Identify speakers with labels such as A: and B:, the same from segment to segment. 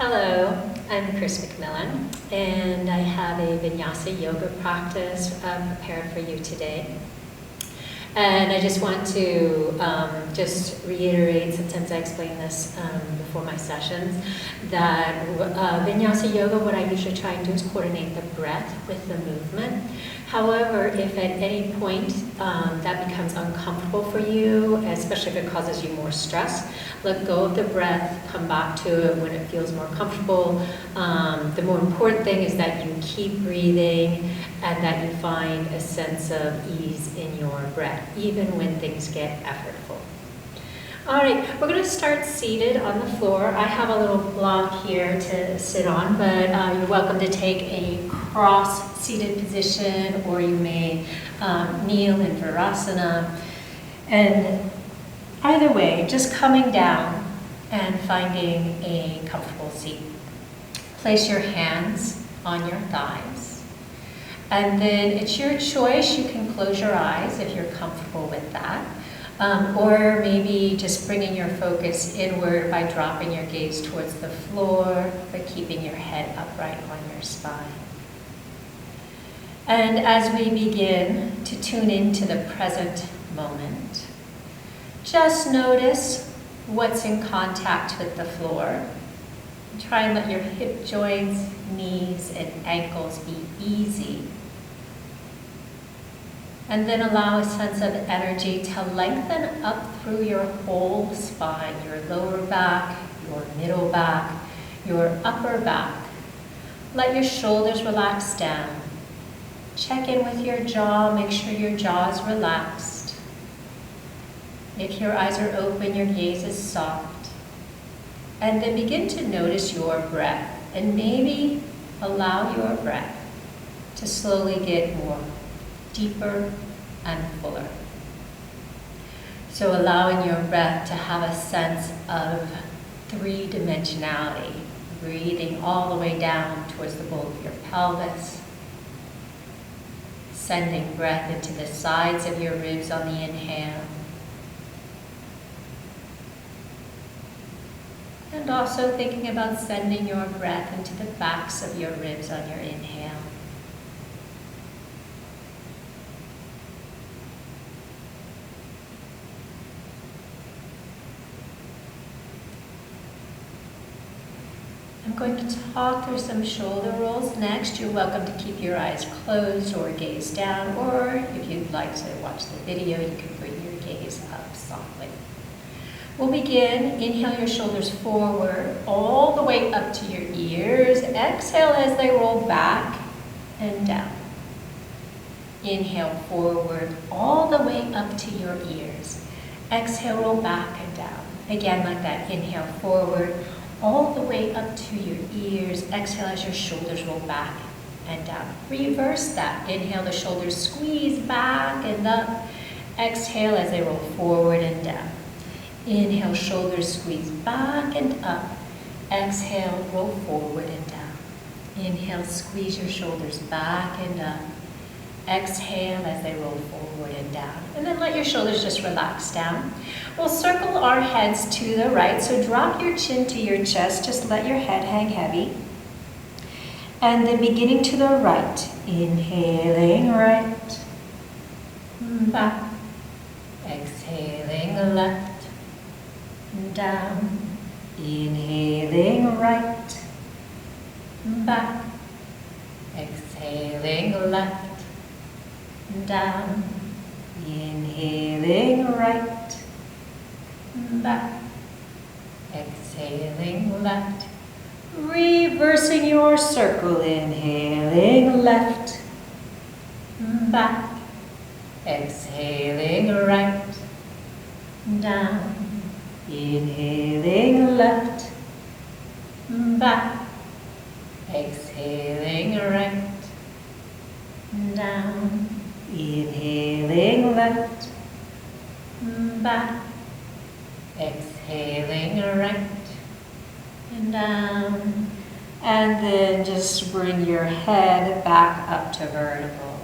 A: Hello, I'm Chris McMillan, and I have a Vinyasa yoga practice prepared for you today. And I just want to just reiterate, sometimes I explain this before my sessions, that Vinyasa yoga, what I usually try and do is coordinate the breath with the movement. However, if at any point that becomes uncomfortable for you, especially if it causes you more stress, let go of the breath, come back to it when it feels more comfortable. The more important thing is that you keep breathing and that you find a sense of ease in your breath, even when things get effortful. All right, we're going to start seated on the floor. I have a little block here to sit on, but you're welcome to take a cross-seated position, or you may kneel in Vinyasa. And either way, just coming down and finding a comfortable seat. Place your hands on your thighs. And then it's your choice. You can close your eyes if you're comfortable with that. Or maybe just bringing your focus inward by dropping your gaze towards the floor, but keeping your head upright on your spine. And as we begin to tune into the present moment, just notice what's in contact with the floor. Try and let your hip joints, knees, and ankles be easy. And then allow a sense of energy to lengthen up through your whole spine, your lower back, your middle back, your upper back. Let your shoulders relax down. Check in with your jaw, make sure your jaw is relaxed. If your eyes are open, your gaze is soft. And then begin to notice your breath, and maybe allow your breath to slowly get more deeper and fuller. So allowing your breath to have a sense of three-dimensionality, breathing all the way down towards the bowl of your pelvis, sending breath into the sides of your ribs on the inhale, and also thinking about sending your breath into the backs of your ribs on your inhale. I'm going to talk through some shoulder rolls next. You're welcome to keep your eyes closed or gaze down, or if you'd like to watch the video, you can bring your gaze up softly. We'll begin. Inhale your shoulders forward, all the way up to your ears. Exhale as they roll back and down. Inhale forward, all the way up to your ears. Exhale, roll back and down. Again, like that. Inhale forward, all the way up to your ears. Exhale as your shoulders roll back and down. Reverse that. Inhale, the shoulders squeeze back and up. Exhale as they roll forward and down. Inhale, shoulders squeeze back and up. Exhale, roll forward and down. Inhale, squeeze your shoulders back and up. Exhale as they roll forward and down. And then let your shoulders just relax down. We'll circle our heads to the right, so drop your chin to your chest, just let your head hang heavy. And then beginning to the right, inhaling right, back, exhaling left, down, inhaling right, back, exhaling left, down, inhaling right, back, exhaling left, reversing your circle, inhaling left, back, exhaling right, down, inhaling left, back, exhaling right, down, inhaling left, back, exhaling right, and down. And then just bring your head back up to vertical.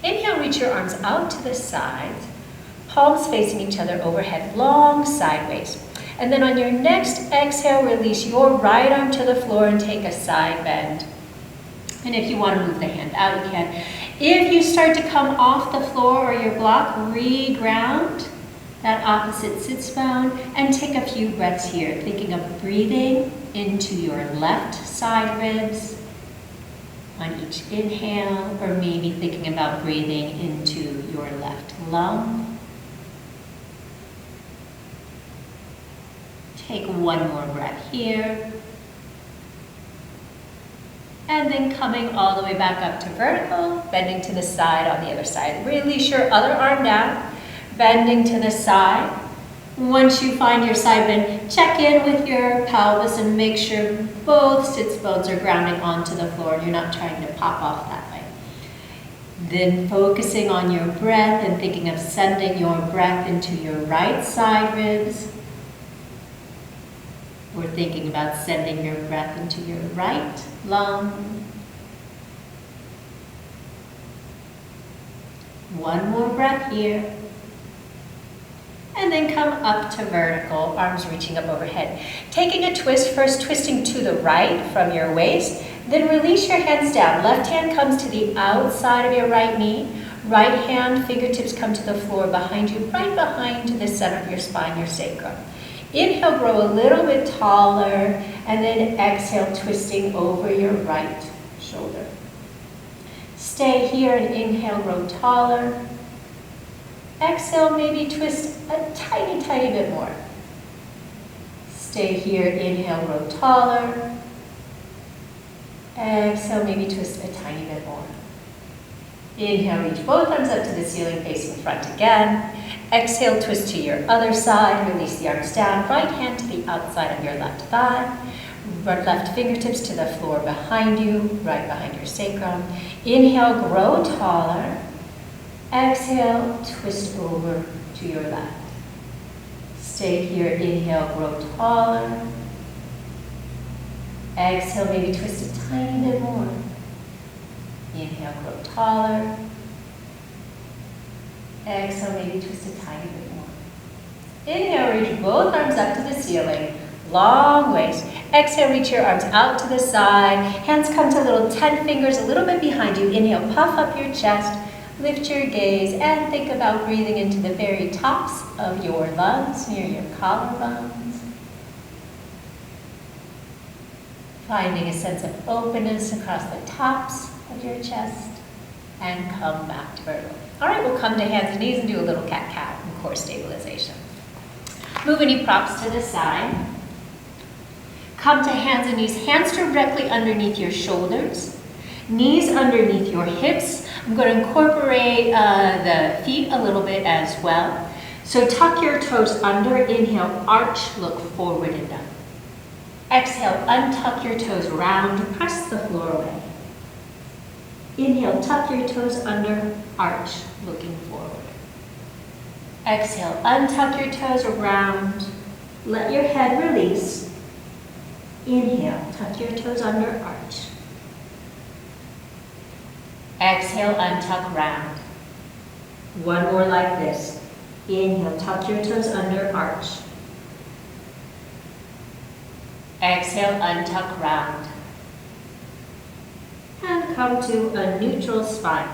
A: Inhale, reach your arms out to the sides, palms facing each other overhead, long sideways. And then on your next exhale, release your right arm to the floor and take a side bend. And if you want to move the hand out, you can. If you start to come off the floor or your block, re-ground that opposite sits bone and take a few breaths here, thinking of breathing into your left side ribs on each inhale, or maybe thinking about breathing into your left lung. Take one more breath here. And then coming all the way back up to vertical, bending to the side on the other side. Release your other arm down, bending to the side. Once you find your side bend, check in with your pelvis and make sure both sits bones are grounding onto the floor and you're not trying to pop off that way. Then focusing on your breath and thinking of sending your breath into your right side ribs. We're thinking about sending your breath into your right lung. One more breath here. And then come up to vertical, arms reaching up overhead. Taking a twist, first twisting to the right from your waist, then release your hands down. Left hand comes to the outside of your right knee. Right hand, fingertips come to the floor behind you, right behind the center of your spine, your sacrum. Inhale, grow a little bit taller, and then exhale, twisting over your right shoulder. Stay here and inhale, grow taller. Exhale, maybe twist a tiny, tiny bit more. Stay here, inhale, grow taller. Exhale, maybe twist a tiny bit more. Inhale, reach both arms up to the ceiling, facing front again. Exhale, twist to your other side, release the arms down. Right hand to the outside of your left thigh. Left fingertips to the floor behind you, right behind your sacrum. Inhale, grow taller. Exhale, twist over to your left. Stay here, inhale, grow taller. Exhale, maybe twist a tiny bit more. Inhale, grow taller. Exhale, maybe twist a tiny bit more. Inhale, reach both arms up to the ceiling. Long waist. Exhale, reach your arms out to the side. Hands come to little 10 fingers a little bit behind you. Inhale, puff up your chest. Lift your gaze and think about breathing into the very tops of your lungs near your collarbones. Finding a sense of openness across the tops of your chest and come back to vertical. All right, we'll come to hands and knees and do a little cat-cow and core stabilization. Move any props to the side. Come to hands and knees, hands directly underneath your shoulders, knees underneath your hips. I'm going to incorporate the feet a little bit as well. So tuck your toes under, inhale, arch, look forward and down. Exhale, untuck your toes round, press the floor away. Inhale, tuck your toes under, arch, looking forward. Exhale, untuck your toes around, let your head release. Inhale, tuck your toes under, arch. Exhale, untuck round. One more like this. Inhale, tuck your toes under, arch. Exhale, untuck round. And come to a neutral spine.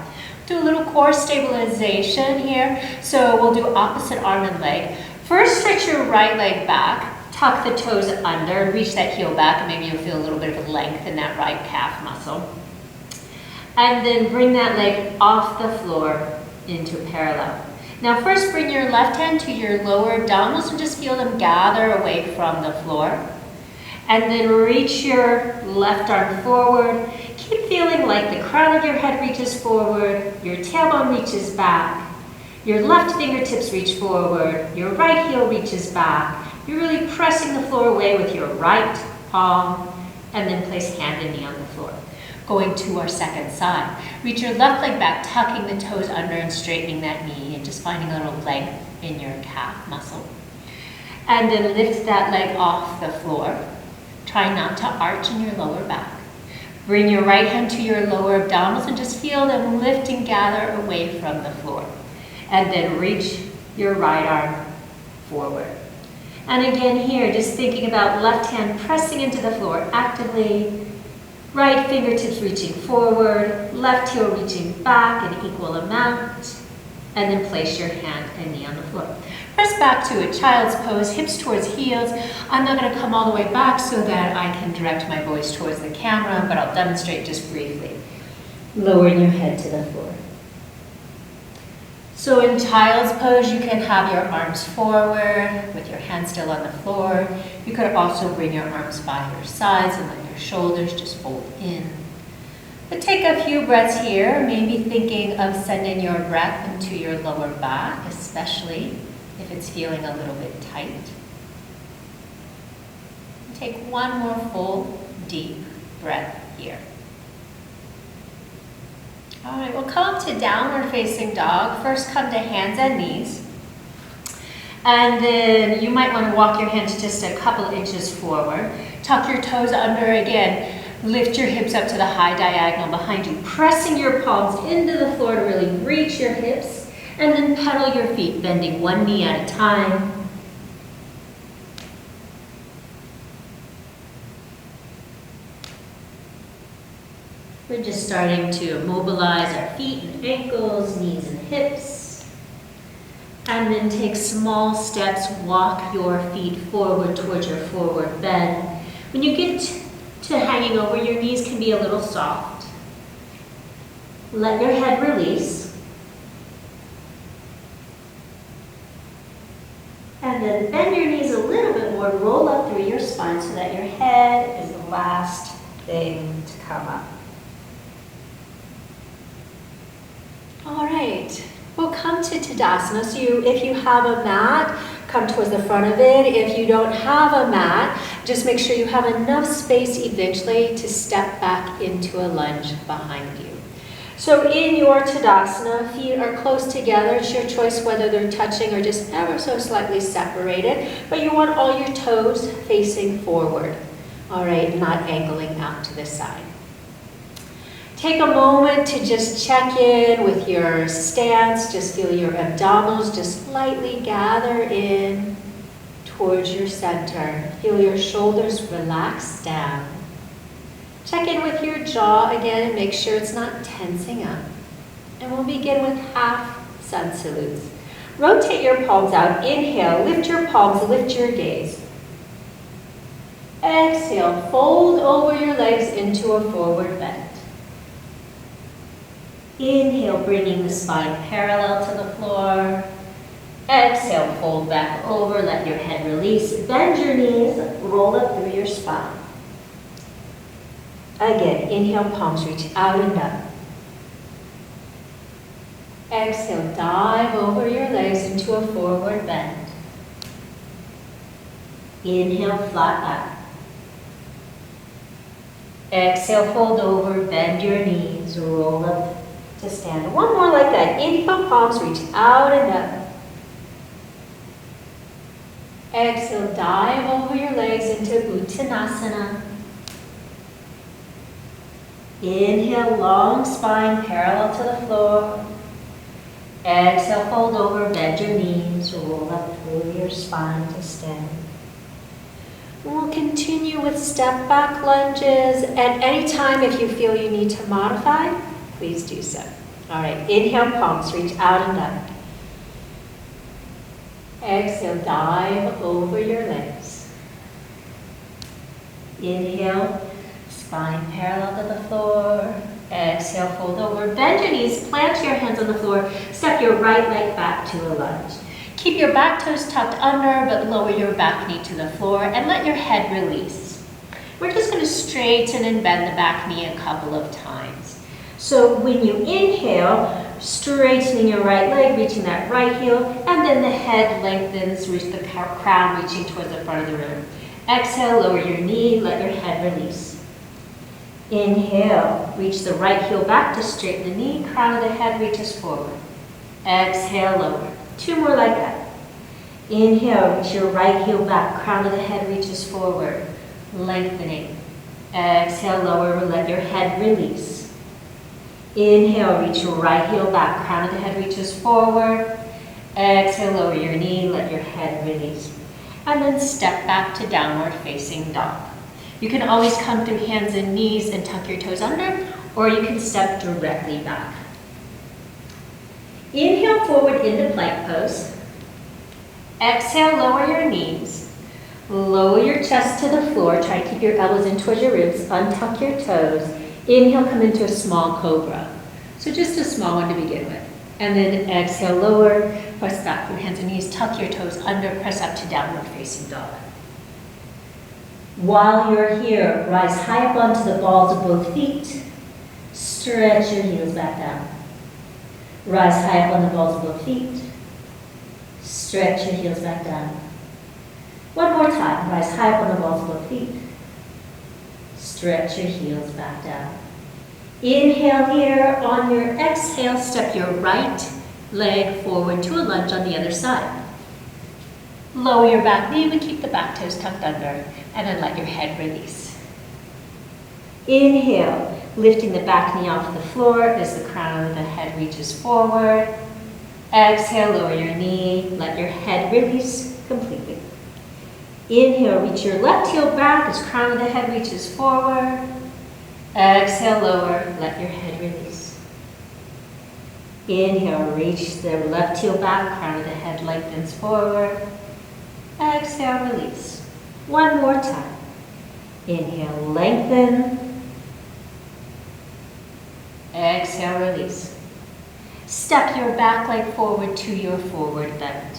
A: Do a little core stabilization here. So we'll do opposite arm and leg. First, stretch your right leg back. Tuck the toes under, reach that heel back, and maybe you'll feel a little bit of length in that right calf muscle. And then bring that leg off the floor into parallel. Now first bring your left hand to your lower abdominals and just feel them gather away from the floor. And then reach your left arm forward. Keep feeling like the crown of your head reaches forward, your tailbone reaches back, your left fingertips reach forward, your right heel reaches back. You're really pressing the floor away with your right palm, and then place hand and knee on the floor. Going to our second side. Reach your left leg back, tucking the toes under and straightening that knee, and just finding a little length in your calf muscle. And then lift that leg off the floor. Try not to arch in your lower back. Bring your right hand to your lower abdominals and just feel them lift and gather away from the floor. And then reach your right arm forward. And again here, just thinking about left hand pressing into the floor actively, right fingertips reaching forward, left heel reaching back an equal amount, and then place your hand and knee on the floor. Press back to a child's pose, hips towards heels. I'm not going to come all the way back so that I can direct my voice towards the camera, but I'll demonstrate just briefly. Lowering your head to the floor. So in child's pose, you can have your arms forward with your hands still on the floor. You could also bring your arms by your sides and let your shoulders just fold in. But take a few breaths here, maybe thinking of sending your breath into your lower back, especially if it's feeling a little bit tight. Take one more full, deep breath here. All right, we'll come up to downward facing dog. First come to hands and knees. And then you might want to walk your hands just a couple inches forward. Tuck your toes under again. Lift your hips up to the high diagonal behind you, pressing your palms into the floor to really reach your hips. And then pedal your feet, bending one knee at a time. We're just starting to mobilize our feet and ankles, knees and hips. And then take small steps, walk your feet forward towards your forward bend. When you get to hanging over, your knees can be a little soft. Let your head release. And then bend your knees a little bit more, roll up through your spine so that your head is the last thing to come up. All right, we'll come to Tadasana. So if you have a mat, come towards the front of it. If you don't have a mat, just make sure you have enough space eventually to step back into a lunge behind you. So in your Tadasana, feet are close together. It's your choice whether they're touching or just ever so slightly separated, but you want all your toes facing forward. All right, not angling out to the side. Take a moment to just check in with your stance. Just feel your abdominals just slightly gather in towards your center. Feel your shoulders relax down. Check in with your jaw again and make sure it's not tensing up. And we'll begin with half sun salutes. Rotate your palms out. Inhale, lift your palms, lift your gaze. Exhale, fold over your legs into a forward bend. Inhale, bringing the spine parallel to the floor. Exhale, fold back over, let your head release. Bend your knees, roll up through your spine. Again, inhale, palms reach out and up. Exhale, dive over your legs into a forward bend. Inhale, flat back. Exhale, fold over, bend your knees, roll up to stand. One more like that. Inhale, palms reach out and up. Exhale, dive over your legs into Uttanasana. Inhale, long spine parallel to the floor. Exhale, fold over, bend your knees, roll up through your spine to stand. We'll continue with step back lunges. At any time, if you feel you need to modify, please do so. All right, inhale, palms reach out and up. Exhale, dive over your legs. Inhale, spine parallel to the floor. Exhale, fold over, bend your knees, plant your hands on the floor, step your right leg back to a lunge. Keep your back toes tucked under, but lower your back knee to the floor and let your head release. We're just going to straighten and bend the back knee a couple of times. So when you inhale, straightening your right leg, reaching that right heel, and then the head lengthens, reach the crown, reaching towards the front of the room. Exhale, lower your knee, let your head release. Inhale, reach the right heel back to straighten the knee, crown of the head reaches forward. Exhale, lower. Two more like that. Inhale, reach your right heel back, crown of the head reaches forward, lengthening. Exhale, lower, let your head release. Inhale, reach your right heel back, crown of the head reaches forward. Exhale, lower your knee, let your head release. And then step back to downward facing dog. You can always come through hands and knees and tuck your toes under, or you can step directly back. Inhale forward into plank pose. Exhale, lower your knees. Lower your chest to the floor. Try to keep your elbows in towards your ribs. Untuck your toes. Inhale, come into a small cobra. So just a small one to begin with. And then exhale, lower, press back through hands and knees, tuck your toes under, press up to downward facing dog. While you're here, rise high up onto the balls of both feet. Stretch your heels back down. Rise high up on the balls of both feet. Stretch your heels back down. One more time, rise high up on the balls of both feet. Stretch your heels back down. Inhale here. On your exhale, step your right leg forward to a lunge on the other side. Lower your back knee, but keep the back toes tucked under, and then let your head release. Inhale, lifting the back knee off the floor as the crown of the head reaches forward. Exhale, lower your knee, let your head release completely. Inhale, reach your left heel back as crown of the head reaches forward. Exhale, lower, let your head release. Inhale, reach the left heel back, crown of the head lengthens forward. Exhale, release. One more time. Inhale, lengthen. Exhale, release. Step your back leg forward to your forward bend.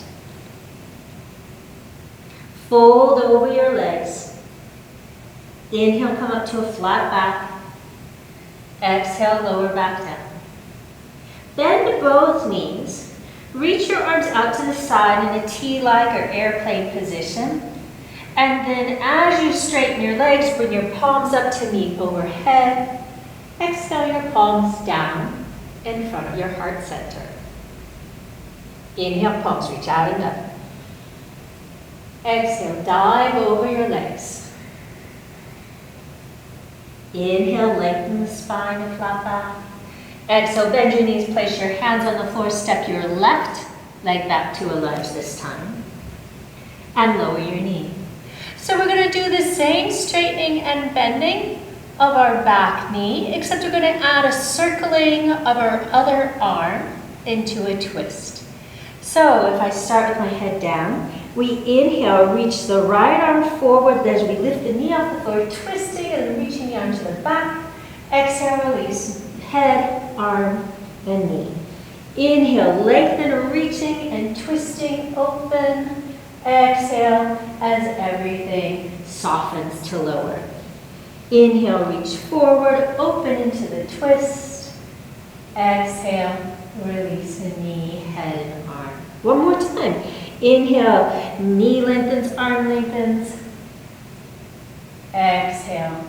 A: Fold over your legs. Inhale, come up to a flat back. Exhale, lower back down. Bend both knees. Reach your arms out to the side in a T-like or airplane position. And then as you straighten your legs, bring your palms up to meet overhead. Exhale your palms down in front of your heart center. Inhale, palms reach out and up. Exhale, dive over your legs. Inhale, lengthen the spine and flat back. Exhale, bend your knees, place your hands on the floor, step your left leg back to a lunge this time. And lower your knee. So we're going to do the same straightening and bending of our back knee, except we're going to add a circling of our other arm into a twist. So if I start with my head down, we inhale, reach the right arm forward as we lift the knee off the floor, twisting and reaching the arm to the back. Exhale, release, head, arm, and knee. Inhale, lengthen, reaching and twisting, open. Exhale, as everything softens to lower. Inhale, reach forward, open into the twist. Exhale, release the knee, head, and arm. One more time. Inhale, knee lengthens, arm lengthens. Exhale,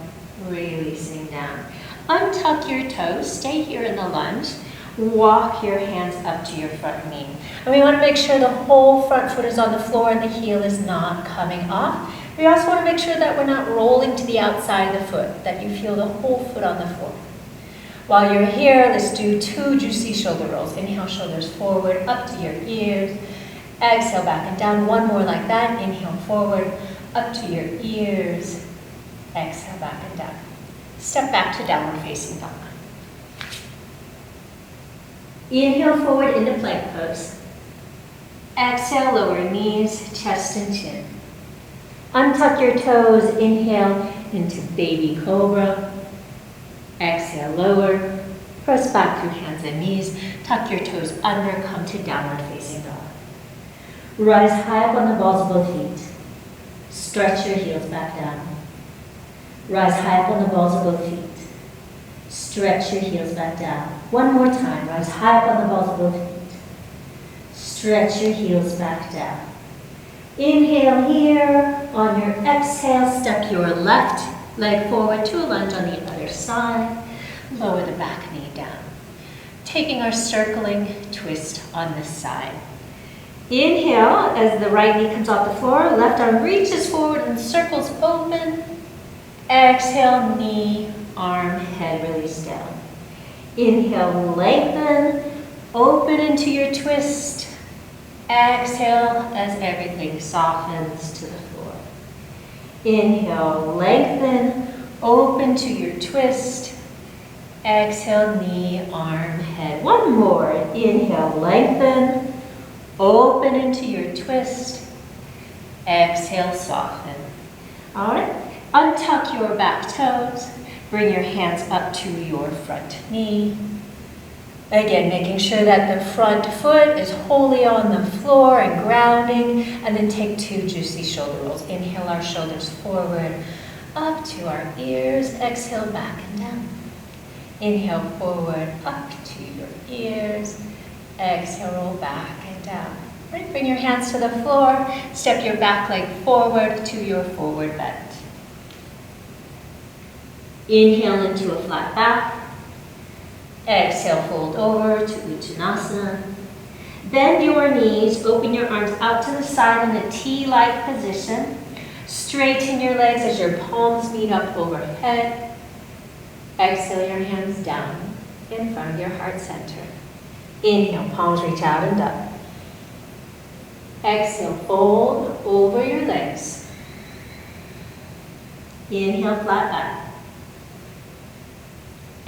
A: releasing down. Untuck your toes, stay here in the lunge. Walk your hands up to your front knee. And we want to make sure the whole front foot is on the floor and the heel is not coming off. We also want to make sure that we're not rolling to the outside of the foot, that you feel the whole foot on the floor. While you're here, let's do 2 juicy shoulder rolls. Inhale, shoulders forward, up to your ears. Exhale, back and down. One more like that. Inhale, forward, up to your ears. Exhale, back and down. Step back to downward facing dog. Inhale forward into plank pose. Exhale, lower knees, chest and chin. Untuck your toes. Inhale into baby cobra. Exhale, lower. Press back through hands and knees. Tuck your toes under. Come to downward facing dog. Rise high up on the balls of both feet. Stretch your heels back down. Rise high up on the balls of both feet. Stretch your heels back down. One more time. Rise high up on the balls of both feet. Stretch your heels back down. Inhale here. On your exhale, step your left leg forward to a lunge on the other side. Lower the back knee down. Taking our circling twist on this side. Inhale as the right knee comes off the floor. Left arm reaches forward and circles open. Exhale, knee, arm, head release down. Inhale, lengthen, open into your twist. Exhale as everything softens to the floor. Inhale, lengthen, open to your twist. Exhale, knee, arm, head. One more. Inhale, lengthen, open into your twist. Exhale, soften. All right, untuck your back toes. Bring your hands up to your front knee. Again, making sure that the front foot is wholly on the floor and grounding, and then take 2 juicy shoulder rolls. Inhale our shoulders forward, up to our ears. Exhale, back and down. Inhale, forward, up to your ears. Exhale, roll back and down. Right, bring your hands to the floor. Step your back leg forward to your forward bend. Inhale into a flat back. Exhale, fold over to Uttanasana. Bend your knees, open your arms out to the side in a T-like position. Straighten your legs as your palms meet up overhead. Exhale your hands down in front of your heart center. Inhale, palms reach out and up. Exhale, fold over your legs. Inhale, flat back.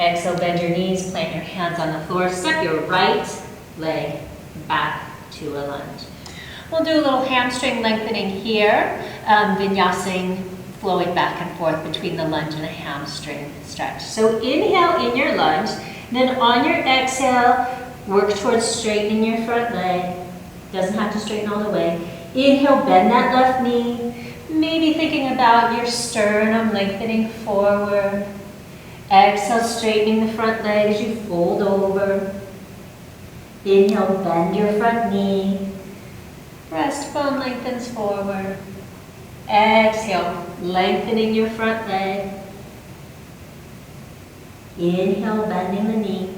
A: Exhale, bend your knees, plant your hands on the floor. Step your right leg back to a lunge. We'll do a little hamstring lengthening here, vinyasa, flowing back and forth between the lunge and a hamstring stretch. So inhale in your lunge, then on your exhale, work towards straightening your front leg. Doesn't have to straighten all the way. Inhale, bend that left knee, maybe thinking about your sternum lengthening forward. Exhale, straightening the front leg as you fold over. Inhale, bend your front knee. Breastbone lengthens forward. Exhale, lengthening your front leg. Inhale, bending the knee.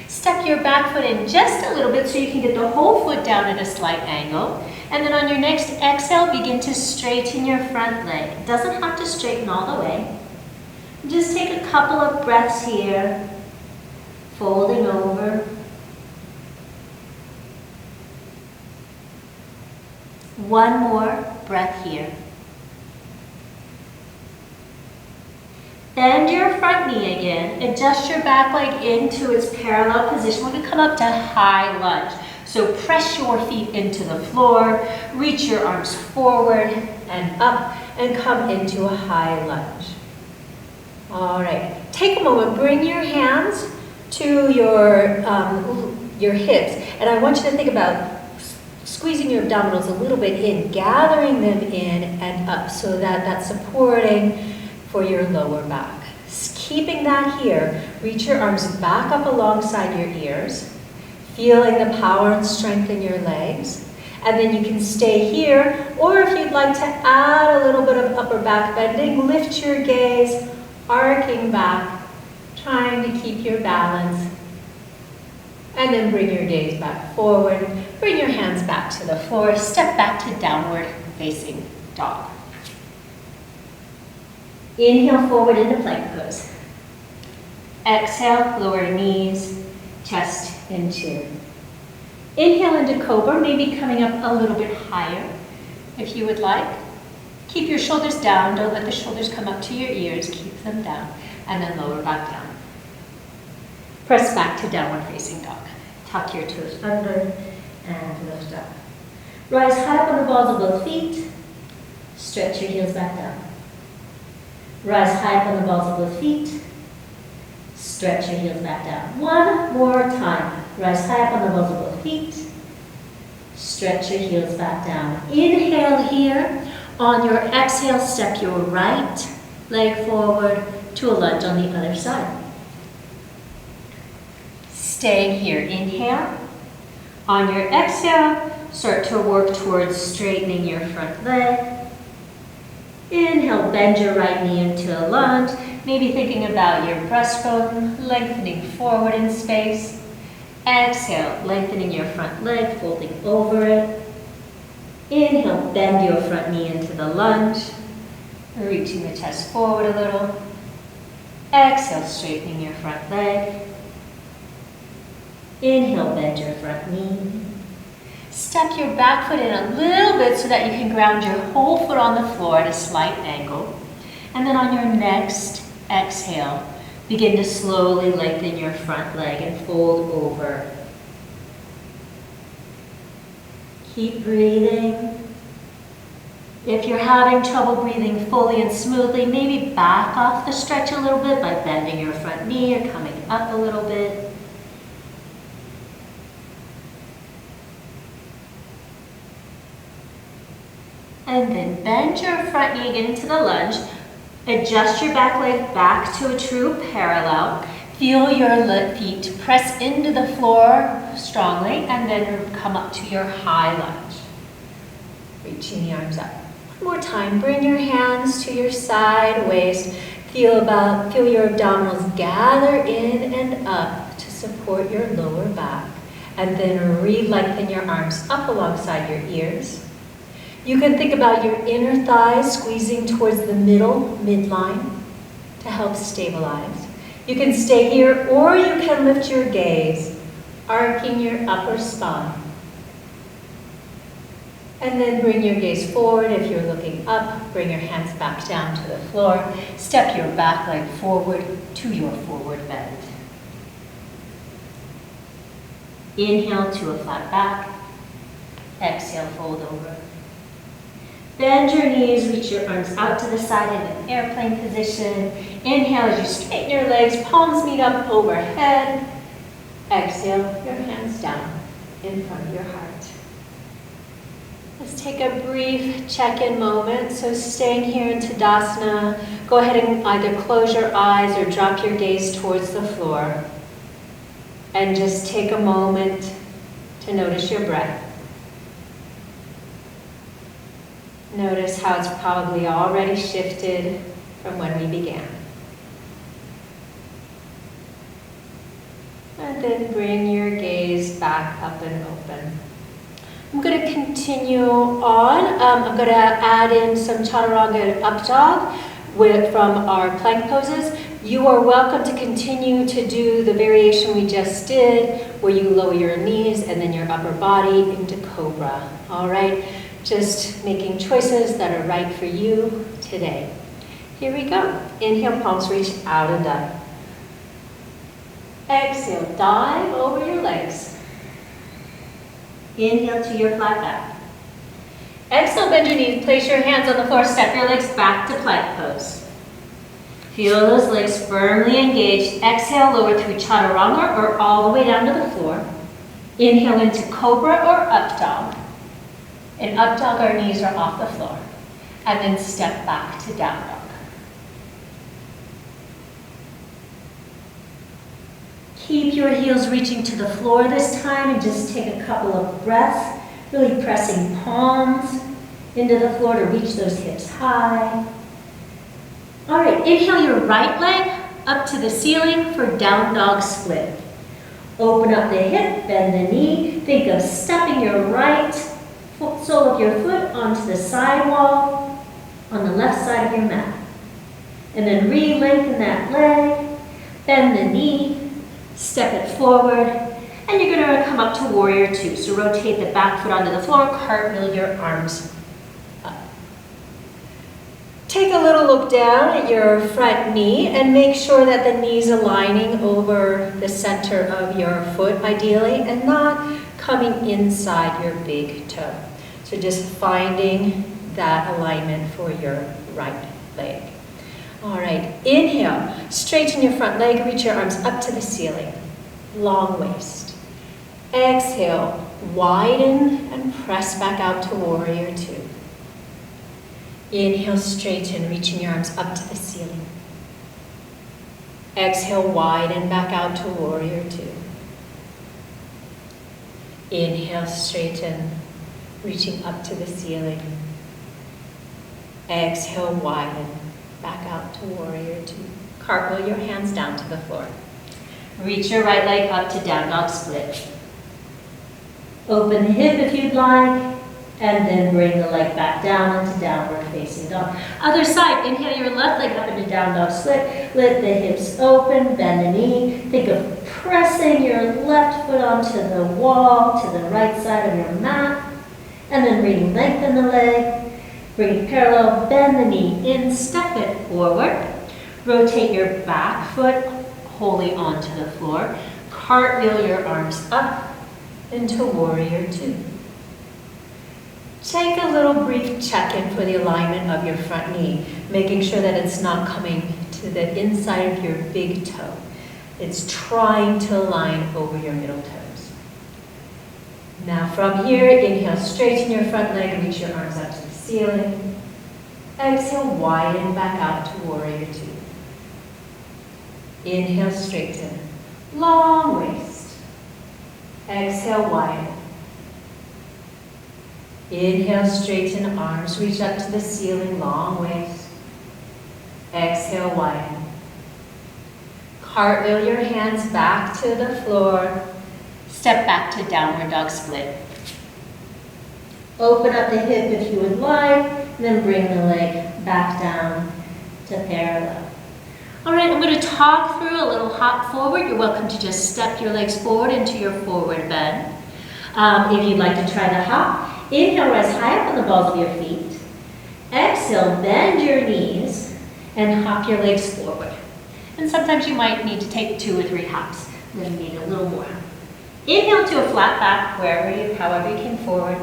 A: Step your back foot in just a little bit so you can get the whole foot down at a slight angle. And then on your next exhale, begin to straighten your front leg. It doesn't have to straighten all the way. Just take a couple of breaths here, folding over. One more breath here. Bend your front knee again. Adjust your back leg into its parallel position. We're going to come up to high lunge. So press your feet into the floor, reach your arms forward and up, and come into a high lunge. All right, take a moment, bring your hands to your hips, and I want you to think about squeezing your abdominals a little bit in, gathering them in and up so that that's supporting for your lower back. Keeping that here, reach your arms back up alongside your ears, feeling the power and strength in your legs. And then you can stay here, or if you'd like to add a little bit of upper back bending, lift your gaze, arcing back, trying to keep your balance. And then bring your gaze back forward, bring your hands back to the floor, step back to downward facing dog. Inhale forward into plank pose. Exhale, lower knees, chest and chin. Inhale into cobra, maybe coming up a little bit higher if you would like. Keep your shoulders down, don't let the shoulders come up to your ears, keep them down, and then lower back down. Press back to downward facing dog. Tuck your toes under and lift up. Rise high up on the balls of both feet, stretch your heels back down. Rise high up on the balls of both feet, stretch your heels back down. One more time. Rise high up on the balls of both feet, stretch your heels back down. Inhale here. On your exhale, step your right leg forward to a lunge on the other side. Staying here, inhale. On your exhale, start to work towards straightening your front leg. Inhale, bend your right knee into a lunge, maybe thinking about your breastbone, lengthening forward in space. Exhale, lengthening your front leg, folding over it. Inhale, bend your front knee into the lunge, reaching the chest forward a little. Exhale, straightening your front leg. Inhale, bend your front knee.
B: Step your back foot in a little bit so that you can ground your whole foot on the floor at a slight angle. And then on your next exhale, begin to slowly lengthen your front leg and fold over. Keep breathing. If you're having trouble breathing fully and smoothly, maybe back off the stretch a little bit by bending your front knee or coming up a little bit. And then bend your front knee again into the lunge. Adjust your back leg back to a true parallel. Feel your feet press into the floor strongly and then come up to your high lunge. Reaching the arms up. One more time, bring your hands to your side waist. Feel your abdominals gather in and up to support your lower back. And then re-lengthen your arms up alongside your ears. You can think about your inner thighs squeezing towards the midline to help stabilize. You can stay here or you can lift your gaze, arcing your upper spine. And then bring your gaze forward. If you're looking up, bring your hands back down to the floor. Step your back leg forward to your forward bend. Inhale to a flat back. Exhale, fold over. Bend your knees, reach your arms out to the side in an airplane position. Inhale as you straighten your legs, palms meet up overhead. Exhale, your hands down in front of your heart. Let's take a brief check-in moment. So staying here in Tadasana, go ahead and either close your eyes or drop your gaze towards the floor. And just take a moment to notice your breath. Notice how it's probably already shifted from when we began. And then bring your gaze back up and open. I'm going to continue on. I'm going to add in some chaturanga and up dog from our plank poses. You are welcome to continue to do the variation we just did, where you lower your knees and then your upper body into cobra. All right? Just making choices that are right for you today. Here we go. Inhale, palms reach out and up. Exhale, dive over your legs. Inhale to your flat back. Exhale, bend your knees, place your hands on the floor, step your legs back to plank pose. Feel those legs firmly engaged. Exhale, lower through chaturanga or all the way down to the floor. Inhale into cobra or up dog. In up dog, our knees are off the floor. And then step back to down dog. Keep your heels reaching to the floor this time and just take a couple of breaths, really pressing palms into the floor to reach those hips high. All right, inhale your right leg up to the ceiling for down dog split. Open up the hip, bend the knee. Think of stepping your right sole of your foot onto the sidewall on the left side of your mat. And then re-lengthen that leg, bend the knee, step it forward, and you're going to come up to warrior two. So rotate the back foot onto the floor, cartwheel your arms up. Take a little look down at your front knee and make sure that the knee's aligning over the center of your foot ideally and not coming inside your big toe. So just finding that alignment for your right leg. All right, inhale, straighten your front leg, reach your arms up to the ceiling, long waist. Exhale, widen and press back out to warrior two. Inhale, straighten, reaching your arms up to the ceiling. Exhale, widen back out to warrior two. Inhale, straighten, reaching up to the ceiling. Exhale, widen. Back out to warrior two. Cartwheel your hands down to the floor. Reach your right leg up to down dog split. Open the hip if you'd like, and then bring the leg back down into downward facing dog. Other side, inhale your left leg up into down dog split. Let the hips open, bend the knee. Think of pressing your left foot onto the wall to the right side of your mat, and then re-lengthen the leg, bring it parallel, bend the knee in, step it forward, rotate your back foot wholly onto the floor, cartwheel your arms up into warrior two. Take a little brief check-in for the alignment of your front knee, making sure that it's not coming to the inside of your big toe. It's trying to align over your middle toes. Now from here, inhale, straighten your front leg, reach your arms up to the ceiling. Exhale, widen back out to warrior two. Inhale, straighten, long waist. Exhale, widen. Inhale, straighten, arms reach up to the ceiling, long waist. Exhale, widen. Cartwheel your hands back to the floor. Step back to downward dog split. Open up the hip if you would like, and then bring the leg back down to parallel. All right, I'm going to talk through a little hop forward. You're welcome to just step your legs forward into your forward bend. If you'd like to try the hop, inhale, rise high up on the balls of your feet. Exhale, bend your knees and hop your legs forward. And sometimes you might need to take 2 or 3 hops. Then you need a little more. Inhale to a flat back, however you came forward.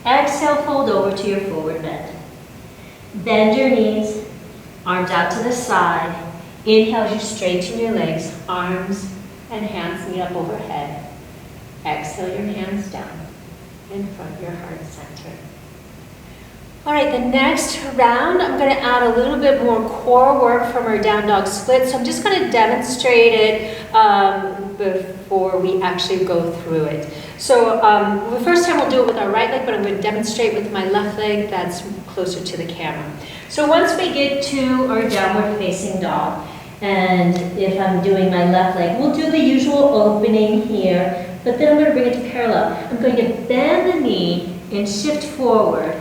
B: Exhale, fold over to your forward bend. Bend your knees, arms out to the side. Inhale as you straighten your legs, arms and hands knee up overhead. Exhale your hands down in front of your heart center. All right, the next round, I'm going to add a little bit more core work from our down dog split. So I'm just going to demonstrate it before we actually go through it. So the first time we'll do it with our right leg, but I'm going to demonstrate with my left leg that's closer to the camera. So once we get to our downward facing dog, and if I'm doing my left leg, we'll do the usual opening here, but then I'm going to bring it to parallel. I'm going to bend the knee and shift forward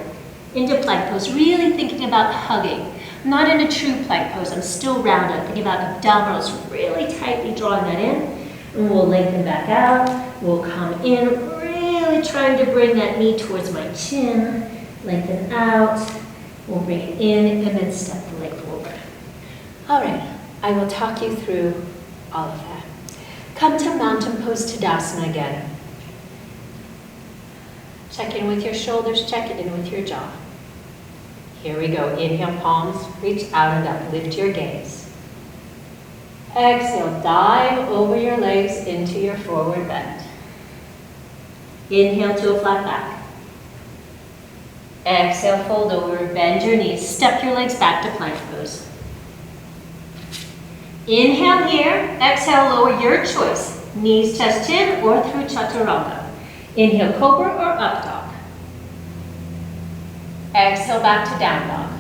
B: into plank pose, really thinking about hugging. I'm not in a true plank pose, I'm still rounded. I'm thinking about abdominals, really tightly drawing that in. And we'll lengthen back out, we'll come in, really trying to bring that knee towards my chin, lengthen out, we'll bring it in, and then step the leg forward. All right, I will talk you through all of that. Come to mountain pose Tadasana again. Check in with your shoulders, check it in with your jaw. Here we go. Inhale, palms, reach out and up. Lift your gaze. Exhale, dive over your legs into your forward bend. Inhale to a flat back. Exhale, fold over, bend your knees. Step your legs back to plank pose. Inhale here. Exhale, lower your choice. Knees, chest, chin, or through chaturanga. Inhale, cobra or up dog. Exhale, back to down dog.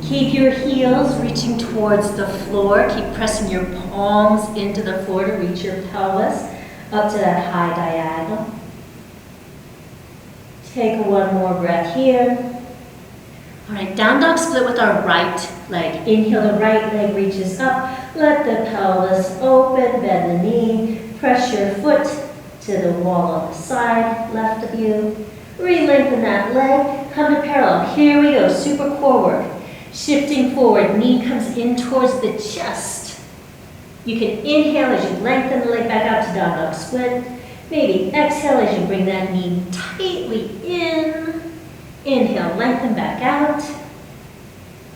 B: Keep your heels reaching towards the floor. Keep pressing your palms into the floor to reach your pelvis up to that high diagonal. Take one more breath here. All right, down dog split with our right leg. Inhale, the right leg reaches up. Let the pelvis open, bend the knee. Press your foot to the wall on the side, left of you. Re-lengthen that leg. Come to parallel. Here we go, super core work. Shifting forward, knee comes in towards the chest. You can inhale as you lengthen the leg back out to down dog split. Maybe exhale as you bring that knee tightly in. Inhale, lengthen back out.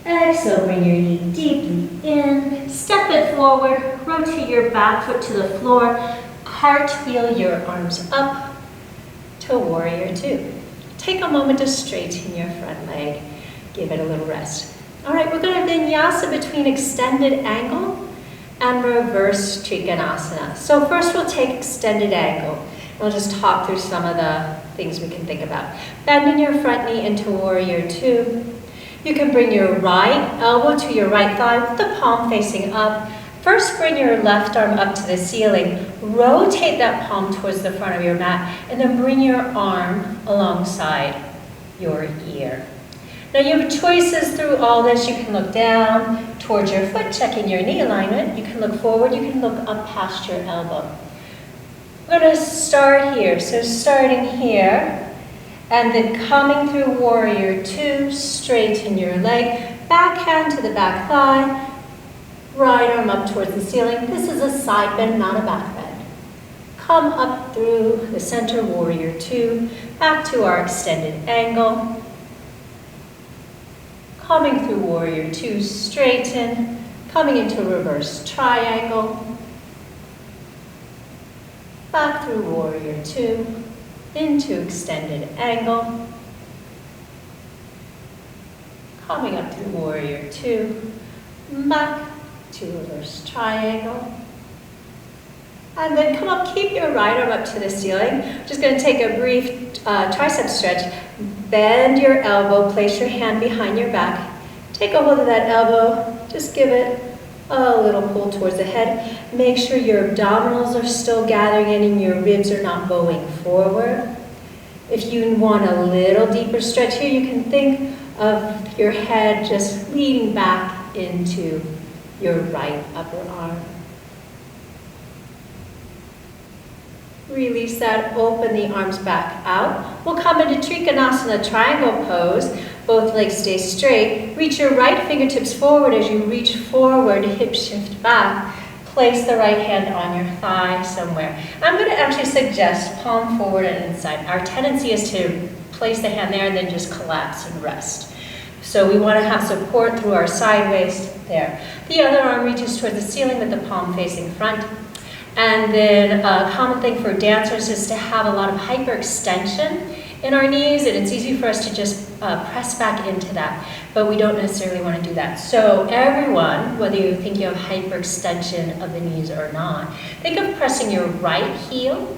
B: Exhale, bring your knee deeply in. Step it forward, rotate your back foot to the floor. Cartwheel your arms up to warrior two. Take a moment to straighten your front leg. Give it a little rest. All right, we're going to vinyasa between extended angle and reverse trikonasana. So first we'll take extended angle. We'll just talk through some of the things we can think about. Bending your front knee into warrior two. You can bring your right elbow to your right thigh with the palm facing up. First, bring your left arm up to the ceiling. Rotate that palm towards the front of your mat, and then bring your arm alongside your ear.
A: Now you have choices through all this. You can look down towards your foot, checking your knee alignment. You can look forward, you can look up past your elbow. We're going to start here. So starting here, and then coming through warrior two, straighten your leg, back hand to the back thigh, right arm up towards the ceiling. This is a side bend, not a back bend. Come up through the center, warrior two, back to our extended angle. Coming through warrior two, straighten, coming into reverse triangle, back through warrior two, into extended angle, coming up through warrior two, back to reverse triangle, and then come up, keep your right arm up to the ceiling. Just going to take a brief tricep stretch. Bend your elbow, place your hand behind your back. Take a hold of that elbow, just give it a little pull towards the head. Make sure your abdominals are still gathering in and your ribs are not bowing forward. If you want a little deeper stretch here, you can think of your head just leading back into your right upper arm. Release that, open the arms back out. We'll come into Trikonasana, triangle pose. Both legs stay straight. Reach your right fingertips forward as you reach forward, hip shift back. Place the right hand on your thigh somewhere. I'm going to actually suggest palm forward and inside. Our tendency is to place the hand there and then just collapse and rest. So we want to have support through our side waist there. The other arm reaches towards the ceiling with the palm facing front. And then a common thing for dancers is to have a lot of hyperextension in our knees, and it's easy for us to just press back into that, but we don't necessarily want to do that. So everyone, whether you think you have hyperextension of the knees or not, think of pressing your right heel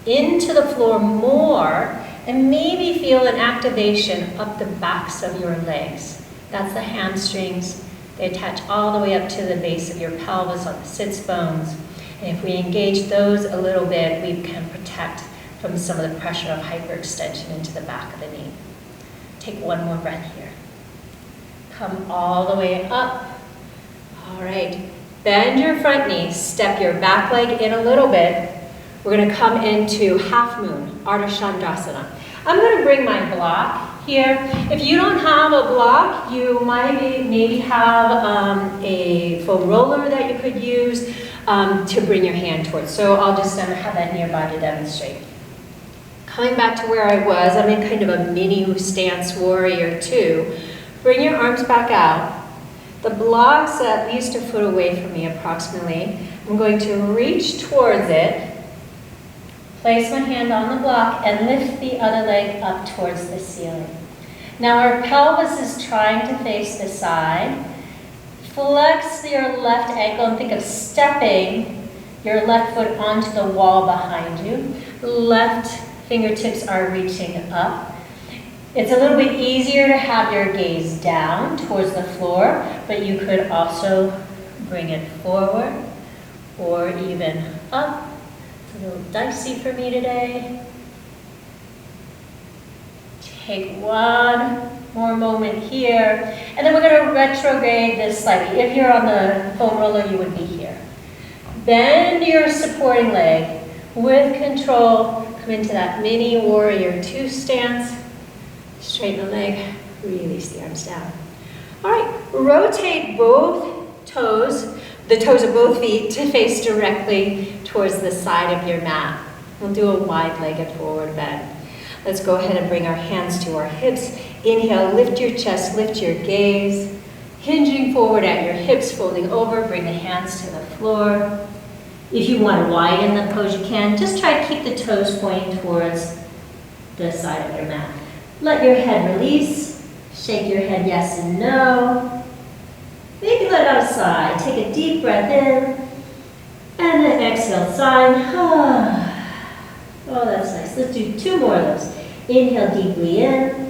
A: into the floor more, and maybe feel an activation up the backs of your legs. That's the hamstrings. They attach all the way up to the base of your pelvis on the sits bones. And if we engage those a little bit, we can protect from some of the pressure of hyperextension into the back of the knee. Take one more breath here. Come all the way up. All right, bend your front knee, step your back leg in a little bit. We're going to come into half moon, Ardha Chandrasana. I'm going to bring my block here. If you don't have a block, you might maybe have a foam roller that you could use to bring your hand towards. So I'll just have that nearby to demonstrate. Coming back to where I was, I'm in kind of a mini stance, warrior two. Bring your arms back out. The block's at least a foot away from me approximately. I'm going to reach towards it, place my hand on the block, and lift the other leg up towards the ceiling. Now our pelvis is trying to face the side. Flex your left ankle and think of stepping your left foot onto the wall behind you. Left fingertips are reaching up. It's a little bit easier to have your gaze down towards the floor, but you could also bring it forward or even up. It's a little dicey for me today. Take one more moment here, and then we're going to retrograde this slightly. If you're on the foam roller, you would be here. Bend your supporting leg with control. Come into that mini warrior two stance. Straighten the leg, release the arms down. All right, rotate both toes, the toes of both feet, to face directly towards the side of your mat. We'll do a wide-legged forward bend. Let's go ahead and bring our hands to our hips. Inhale, lift your chest, lift your gaze. Hinging forward at your hips, folding over, bring the hands to the floor. If you want to widen the pose, you can. Just try to keep the toes pointing towards the side of your mat. Let your head release. Shake your head yes and no. Maybe let out a sigh. Take a deep breath in. And then exhale, sigh. Oh, that's nice. Let's do two more of those. Inhale deeply in.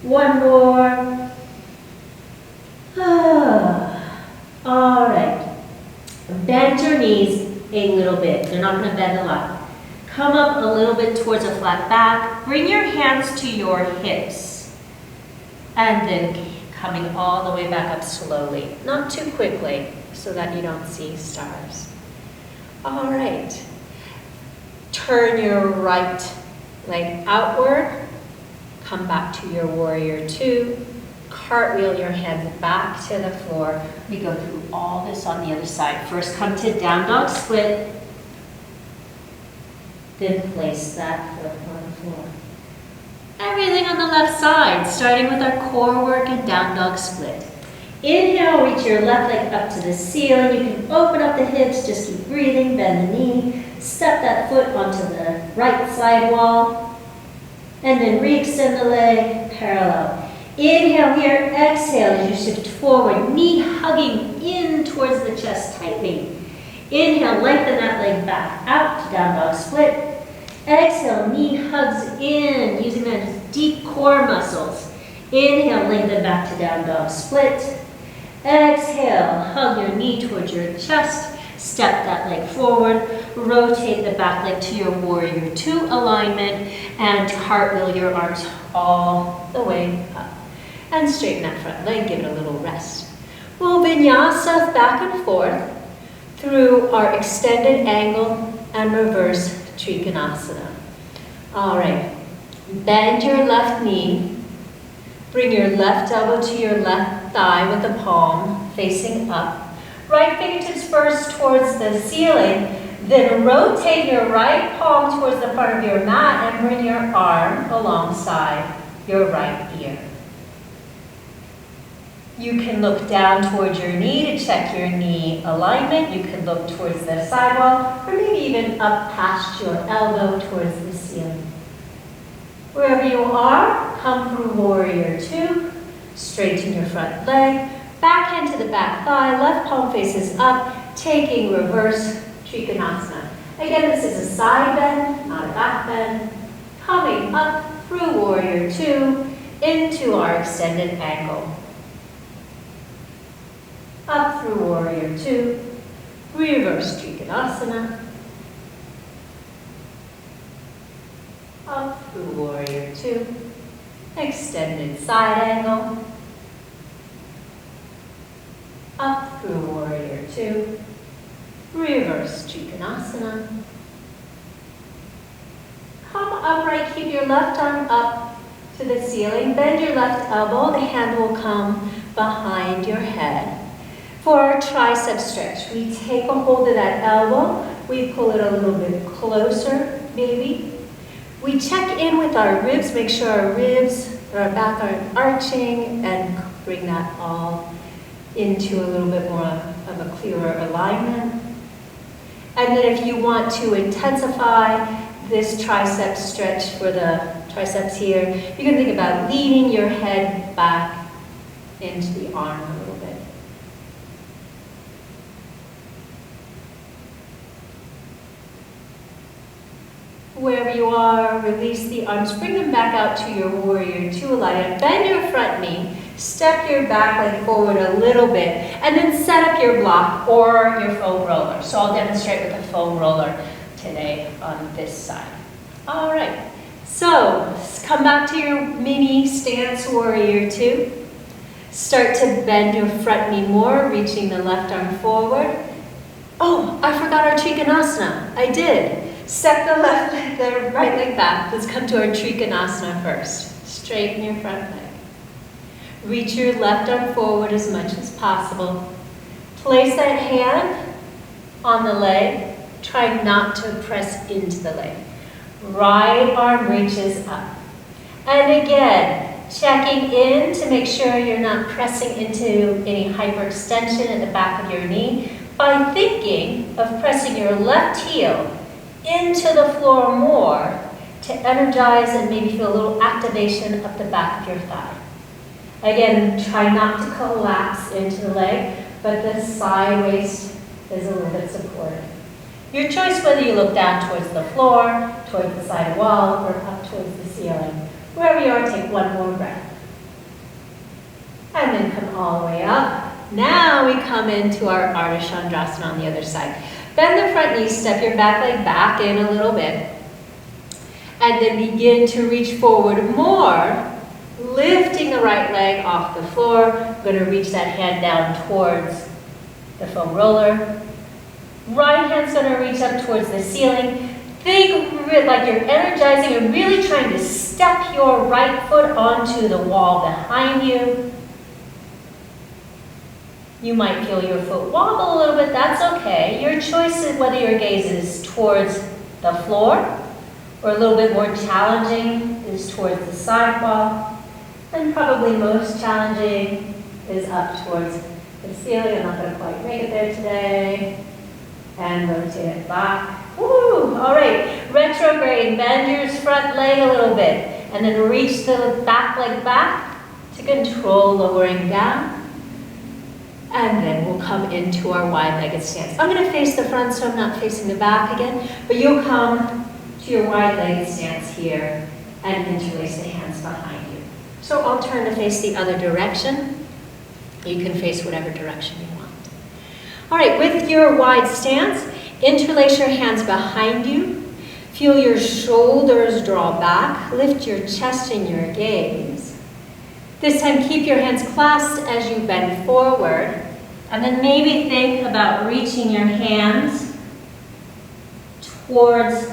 A: One more. All right. Bend your knees a little bit. They're not going to bend a lot.
B: Come up a little bit towards a flat back. Bring your hands to your hips. And then coming all the way back up slowly. Not too quickly so that you don't see stars. All right. Turn your right leg outward. Come back to your warrior two. Cartwheel your hands back to the floor. We go through all this on the other side. First, come to down dog split. Then place that foot on the floor. Everything on the left side, starting with our core work and down dog split. Inhale, reach your left leg up to the ceiling. You can open up the hips, just keep breathing, bend the knee. Step that foot onto the right side wall. And then re-extend the leg, parallel. Inhale here, exhale as you shift forward, knee hugging in towards the chest tightly. Inhale, lengthen that leg back out to down dog split. Exhale, knee hugs in, using those deep core muscles. Inhale, lengthen back to down dog split. Exhale, hug your knee towards your chest. Step that leg forward. Rotate the back leg to your warrior two alignment and cartwheel your arms all the way up. And straighten that front leg, give it a little rest. We'll vinyasa back and forth through our extended angle and reverse Trikonasana. All right, bend your left knee. Bring your left elbow to your left thigh with the palm facing up. Right fingertips first towards the ceiling. Then rotate your right palm towards the front of your mat and bring your arm alongside your right ear. You can look down towards your knee to check your knee alignment. You can look towards the sidewall or maybe even up past your elbow towards the ceiling. Wherever you are, come through warrior two. Straighten your front leg. Backhand to the back thigh. Left palm faces up, taking reverse Trikonasana. Again, this is a side bend, not a back bend. Coming up through warrior two into our extended angle. Up through warrior two, reverse Trikonasana. Up through warrior two, extended side angle. Up through warrior two, reverse Trikonasana. Come upright, keep your left arm up to the ceiling. Bend your left elbow, the hand will come behind your head. For our tricep stretch, we take a hold of that elbow, we pull it a little bit closer, maybe. We check in with our ribs, make sure our ribs or our back aren't arching, and bring that all into a little bit more of a clearer alignment. And then if you want to intensify this tricep stretch for the triceps here, you can think about leaning your head back into the arm a little bit. Wherever you are, release the arms, bring them back out to your warrior two alignment. Bend your front knee, step your back leg forward a little bit, and then set up your block or your foam roller. So I'll demonstrate with the foam roller today on this side. All right, so come back to your mini stance warrior two. Start to bend your front knee more, reaching the left arm forward. Oh, I forgot our Trikonasana. I did. Step the right leg back. Let's come to our Trikonasana first. Straighten your front leg. Reach your left arm forward as much as possible. Place that hand on the leg. Try not to press into the leg. Right arm reaches up. And again, checking in to make sure you're not pressing into any hyperextension in the back of your knee by thinking of pressing your left heel into the floor more to energize and maybe feel a little activation up the back of your thigh. Again, try not to collapse into the leg, but the side waist is a little bit supported. Your choice whether you look down towards the floor, towards the side wall, or up towards the ceiling. Wherever you are, take one more breath. And then come all the way up. Now we come into our Ardha Chandrasana on the other side. Bend the front knee, step your back leg back in a little bit.
A: And then begin to reach forward more, lifting the right leg off the floor. I'm going to reach that hand down towards the foam roller. Right hand's going to reach up towards the ceiling. Think like you're energizing and really trying to step your right foot onto the wall behind you. You might feel your foot wobble a little bit, that's okay. Your choice is whether your gaze is towards the floor or a little bit more challenging is towards the sidewall. And probably most challenging is up towards the ceiling. I'm not going to quite make it there today. And rotate it back. Woo! All right, retrograde, bend your front leg a little bit. And then reach the back leg back to control lowering down. And then we'll come into our wide-legged stance. I'm going to face the front so I'm not facing the back again. But you'll come to your wide-legged stance here and interlace the hands behind you. So I'll turn to face the other direction. You can face whatever direction you want. All right, with your wide stance, interlace your hands behind you. Feel your shoulders draw back. Lift your chest and your gaze. This time, keep your hands clasped as you bend forward. And then maybe think about reaching your hands towards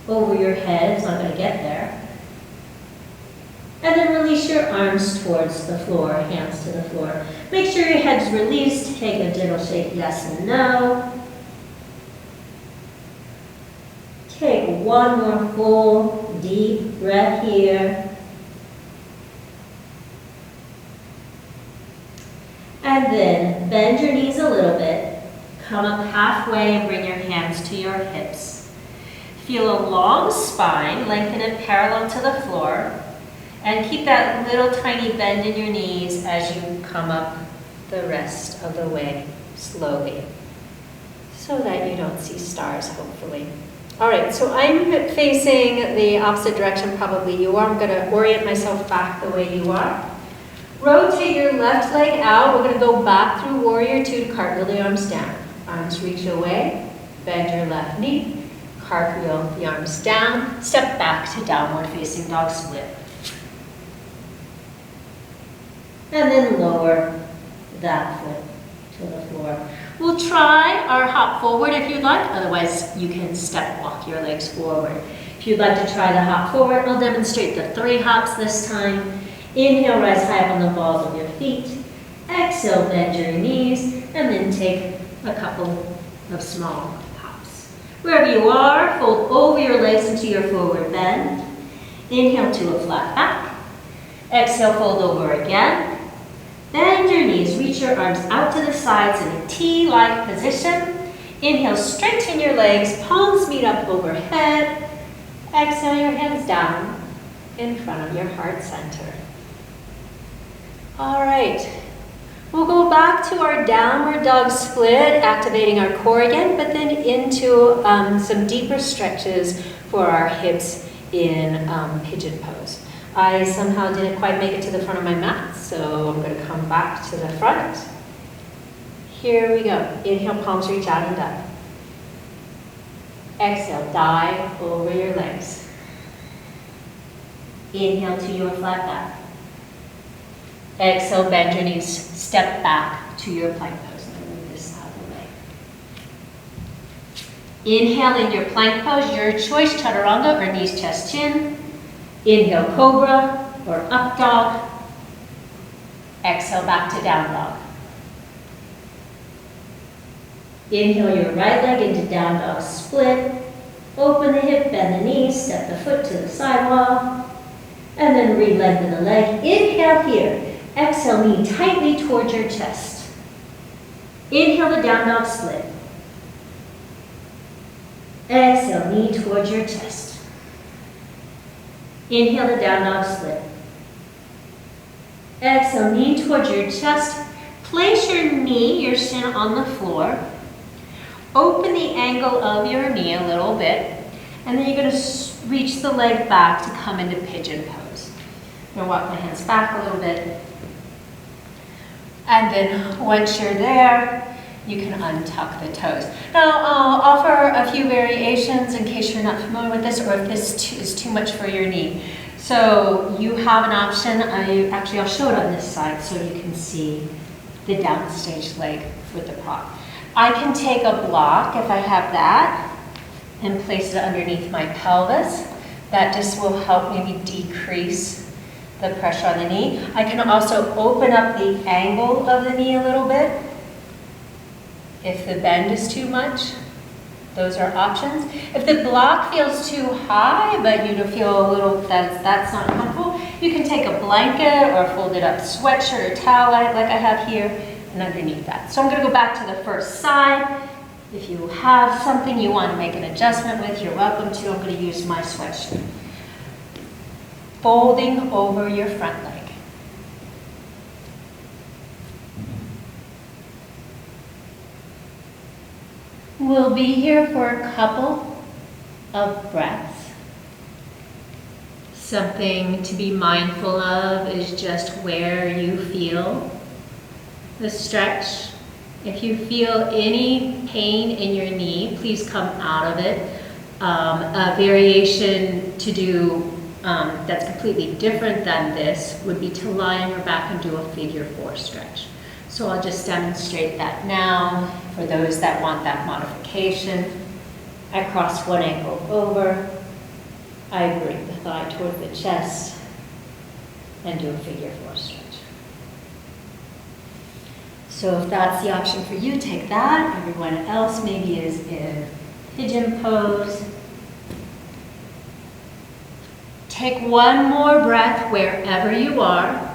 A: over your head. It's not going to get there. And then release your arms towards the floor, hands to the floor. Make sure your head's released. Take a gentle shake, yes and no. Take one more full, deep breath here. And then bend your knees a little bit. Come up halfway and bring your hands to your hips. Feel a long spine, lengthen it parallel to the floor. And keep that little tiny bend in your knees as you come up the rest of the way slowly, so that you don't see stars, hopefully. All right, so I'm facing the opposite direction probably you are. I'm going to orient myself back the way you are. Rotate your left leg out. We're going to go back through Warrior Two to cartwheel the arms down. Arms reach away, bend your left knee, cartwheel the arms down, step back to downward facing dog split. And then lower that foot to the floor. We'll try our hop forward if you'd like, otherwise you can step walk your legs forward. If you'd like to try the hop forward, I'll demonstrate the 3 hops this time. Inhale, rise high up on the balls of your feet. Exhale, bend your knees, and then take a couple of small hops. Wherever you are, fold over your legs into your forward bend. Inhale to a flat back. Exhale, fold over again. Bend your knees, reach your arms out to the sides in a T-like position. Inhale, straighten your legs, palms meet up overhead. Exhale, your hands down in front of your heart center. All right, we'll go back to our downward dog split, activating our core again, but then into some deeper stretches for our hips in pigeon pose. I somehow didn't quite make it to the front of my mat, so I'm going to come back to the front. Here we go. Inhale, palms reach out and up. Exhale, dive over your legs. Inhale to your flat back. Exhale, bend your knees, step back to your plank pose. I'm going to move this out of the way. Inhale in your plank pose, your choice, chaturanga or knees, chest, chin. Inhale, cobra or up dog. Exhale, back to down dog. Inhale your right leg into down dog split. Open the hip, bend the knees, step the foot to the sidewall. And then re-lengthen the leg. Inhale here. Exhale, knee tightly towards your chest. Inhale the down dog split. Exhale, knee towards your chest. Inhale the down dog split. Exhale, knee towards your chest. Place your knee, your shin on the floor. Open the angle of your knee a little bit. And then you're going to reach the leg back to come into pigeon pose. I'm going to walk my hands back a little bit. And then once you're there,
B: you can untuck the toes. Now, I'll offer a few variations in case you're not familiar with this or if this is too much for your knee. So you have an option. I'll show it on this side so you can see the downstage leg with the prop. I can take a block, if I have that, and place it underneath my pelvis. That just will help maybe decrease the pressure on the knee. I can also open up the angle of the knee a little bit if the bend is too much. Those are options. If the block feels too high, but you feel a little that's not comfortable, you can take a blanket or a folded up sweatshirt or towel like I have here and underneath that. So I'm gonna go back to the first side. If you have something you want to make an adjustment with, you're welcome to. I'm gonna use my sweatshirt. Folding over your front leg. We'll be here for a couple of breaths. Something to be mindful of is just where you feel the stretch. If you feel any pain in your knee, please come out of it. A variation to do that's completely different than this would be to lie on your back and do a figure 4 stretch. So I'll just demonstrate that now for those that want that modification. I cross one ankle over, I bring the thigh toward the chest and do a figure 4 stretch. So if that's the option for you, take that. Everyone else maybe is in pigeon pose. Take one more breath wherever you are.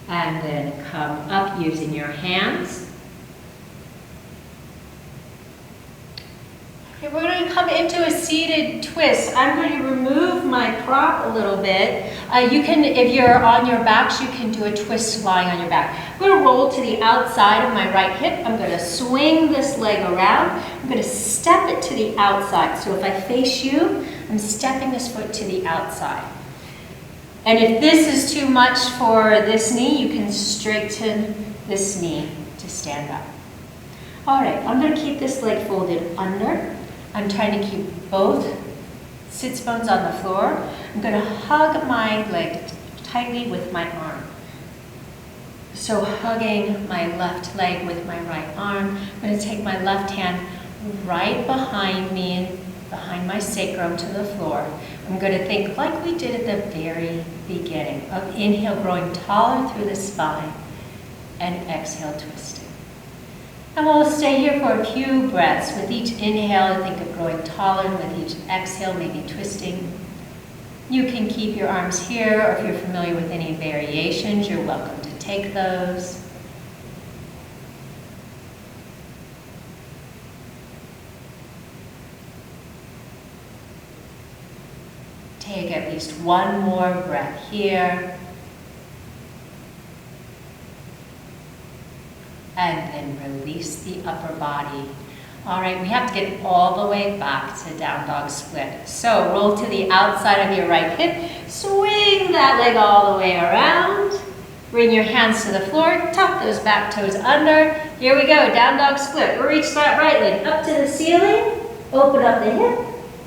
B: And then come up using your hands. Okay, we're going to come into a seated twist. I'm going to remove my prop a little bit. You can, if you're on your backs, you can do a twist lying on your back. I'm going to roll to the outside of my right hip. I'm going to swing this leg around. I'm going to step it to the outside. So if I face you, I'm stepping this foot to the outside. And if this is too much for this knee, you can straighten this knee to stand up. All right, I'm going to keep this leg folded under. I'm trying to keep both sits bones on the floor. I'm going to hug my leg tightly with my arm. So hugging my left leg with my right arm. I'm going to take my left hand right behind me, behind my sacrum to the floor. I'm going to think like we did at the very beginning of inhale, growing taller through the spine, and exhale, twisting. And we'll stay here for a few breaths. With each inhale, think of growing taller. With each exhale, maybe twisting. You can keep your arms here, or if you're familiar with any variations, you're welcome to take those. Take at least one more breath here. And then release the upper body. All right, we have to get all the way back to down dog split. So roll to the outside of your right hip. Swing that leg all the way around. Bring your hands to the floor. Tuck those back toes under. Here we go, down dog split. Reach that right leg up to the ceiling. Open up the hip.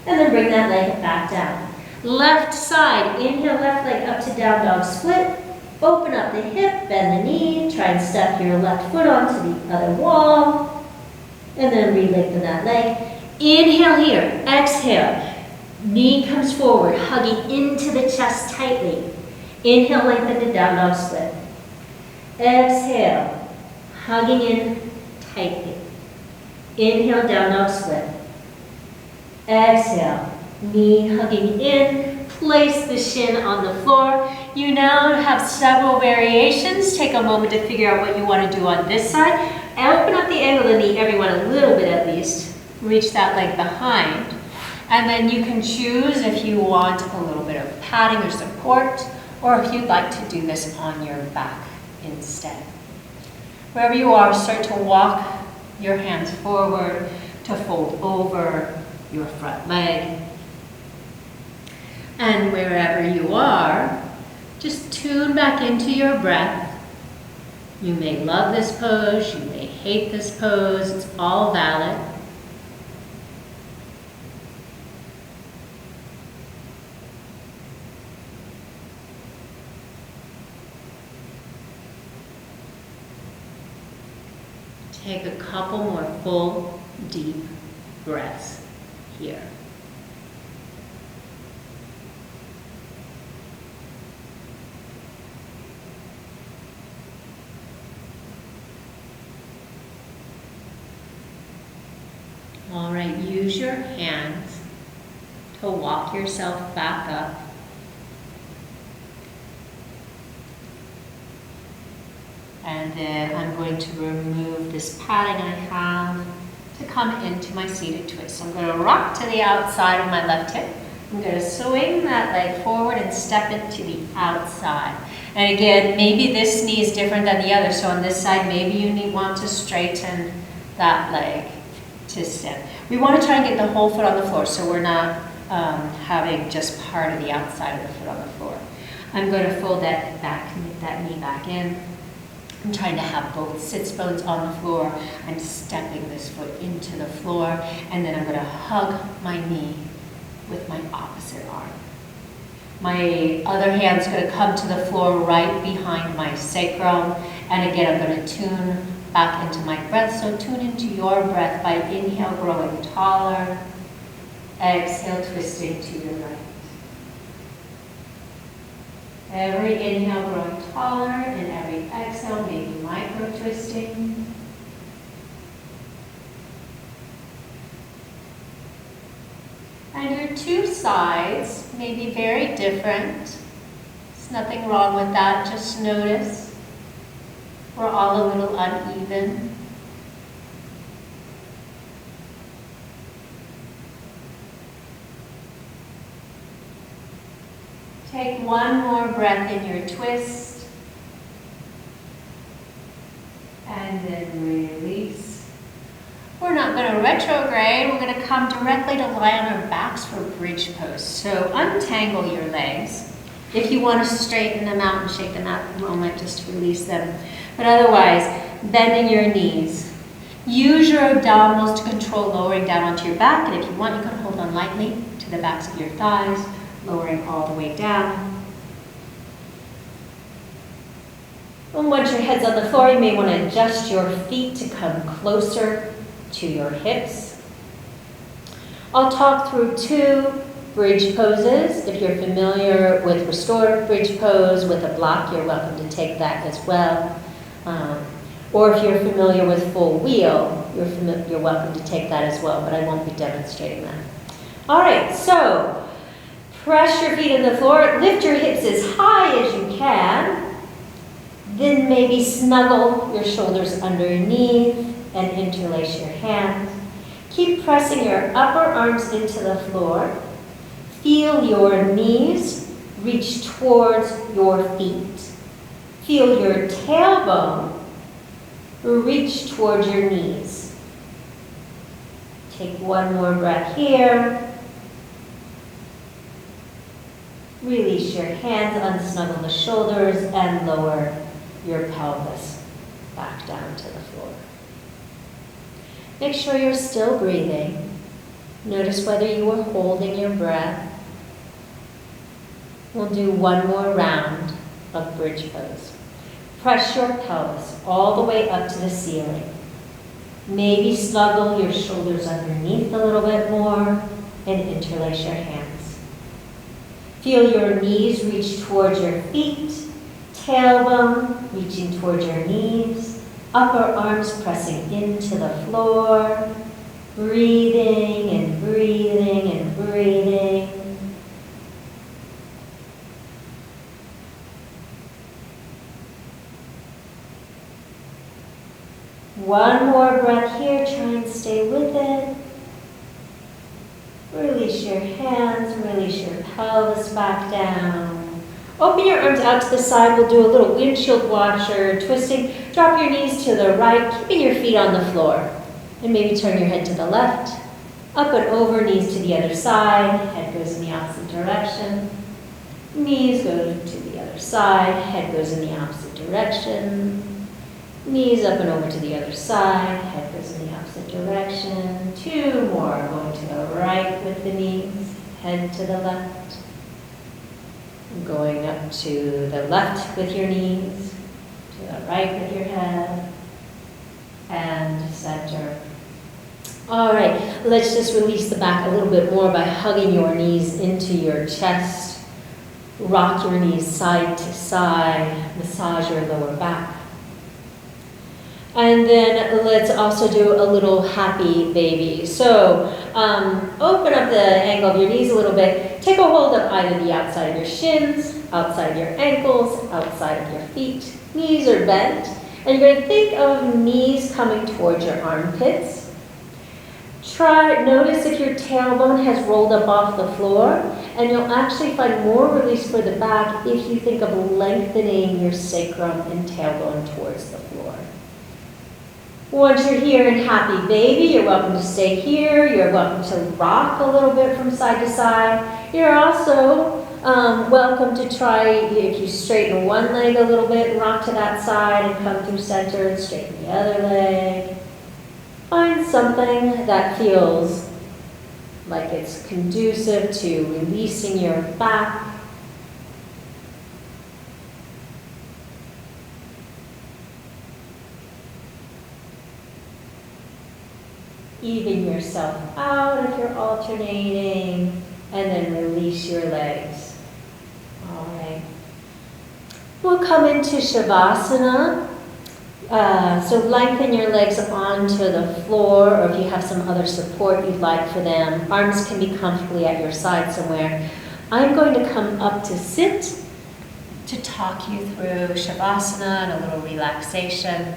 B: And then bring that leg back down. Left side, inhale, left leg up to down dog split. Open up the hip, bend the knee, try and step your left foot onto the other wall, and then re-lengthen that leg. Inhale here, exhale. Knee comes forward, hugging into the chest tightly. Inhale, lengthen to down dog split. Exhale, hugging in tightly. Inhale, down dog split. Exhale. Knee hugging in, place the shin on the floor. You now have several variations. Take a moment to figure out what you want to do on this side. And open up the angle of the knee, everyone a little bit at least. Reach that leg behind. And then you can choose if you want a little bit of padding or support, or if you'd like to do this on your back instead. Wherever you are, start to walk your hands forward to fold over your front leg. And wherever you are, Just tune back into your breath. You may love this pose, you may hate this pose, it's all valid. Take a couple more full, deep breaths here. All right, use your hands to walk yourself back up. And then I'm going to remove this padding I have to come into my seated twist. So I'm going to rock to the outside of my left hip. I'm going to swing that leg forward and step it to the outside. And again, maybe this knee is different than the other. So on this side, maybe you want to straighten that leg to step. We want to try and get the whole foot on the floor so we're not having just part of the outside of the foot on the floor. I'm going to fold that knee back in. I'm trying to have both sits bones on the floor. I'm stepping this foot into the floor, and then I'm going to hug my knee with my opposite arm. My other hand's going to come to the floor right behind my sacrum, and again I'm going to tune back into my breath. So tune into your breath by inhale, growing taller, exhale, twisting to your right. Every inhale growing taller, and every exhale maybe micro twisting. And your two sides may be very different. There's nothing wrong with that, just notice. We're all a little uneven. Take one more breath in your twist. And then release. We're not going to retrograde. We're going to come directly to lie on our backs for bridge pose. So untangle your legs. If you want to straighten them out and shake them out for a moment, just to release them. But otherwise, bending your knees. Use your abdominals to control lowering down onto your back. And if you want, you can hold on lightly to the backs of your thighs, lowering all the way down. And once your head's on the floor, you may want to adjust your feet to come closer to your hips. I'll talk through two bridge poses. If you're familiar with restorative bridge pose with a block, you're welcome to take that as well. Or if you're familiar with full wheel, you're welcome to take that as well, but I won't be demonstrating that. All right, so press your feet in the floor, lift your hips as high as you can, then maybe snuggle your shoulders underneath and interlace your hands. Keep pressing your upper arms into the floor. Feel your knees reach towards your feet. Feel your tailbone reach towards your knees. Take one more breath here. Release your hands, unsnuggle the shoulders, and lower your pelvis back down to the floor. Make sure you're still breathing. Notice whether you are holding your breath. We'll do one more round of bridge pose. Press your pelvis all the way up to the ceiling. Maybe snuggle your shoulders underneath a little bit more and interlace your hands. Feel your knees reach towards your feet, tailbone reaching towards your knees, upper arms pressing into the floor, breathing and breathing and breathing. One more breath here, try and stay with it. Release your hands, release your pelvis back down. Open your arms out to the side. We'll do a little windshield washer, twisting. Drop your knees to the right, keeping your feet on the floor. And maybe turn your head to the left. Up and over, knees to the other side. Head goes in the opposite direction. Knees go to the other side, head goes in the opposite direction. Knees up and over to the other side, head goes in the opposite direction. 2 more, going to the right with the knees, head to the left. Going up to the left with your knees, to the right with your head, and center. All right, let's just release the back a little bit more by hugging your knees into your chest. Rock your knees side to side, massage your lower back. And then let's also do a little happy baby. So open up the angle of your knees a little bit. Take a hold of either the outside of your shins, outside of your ankles, outside of your feet. Knees are bent. And you're going to think of knees coming towards your armpits. Notice if your tailbone has rolled up off the floor, and you'll actually find more release for the back if you think of lengthening your sacrum and tailbone towards the floor. Once you're here in happy baby, you're welcome to stay here. You're welcome to rock a little bit from side to side. You're also welcome to try, if you straighten one leg a little bit, rock to that side and come through center and straighten the other leg. Find something that feels like it's conducive to releasing your back. Even yourself out if you're alternating, and then release your legs. All right. We'll come into Shavasana. So lengthen your legs onto the floor, or if you have some other support you'd like for them. Arms can be comfortably at your side somewhere. I'm going to come up to sit to talk you through Shavasana and a little relaxation.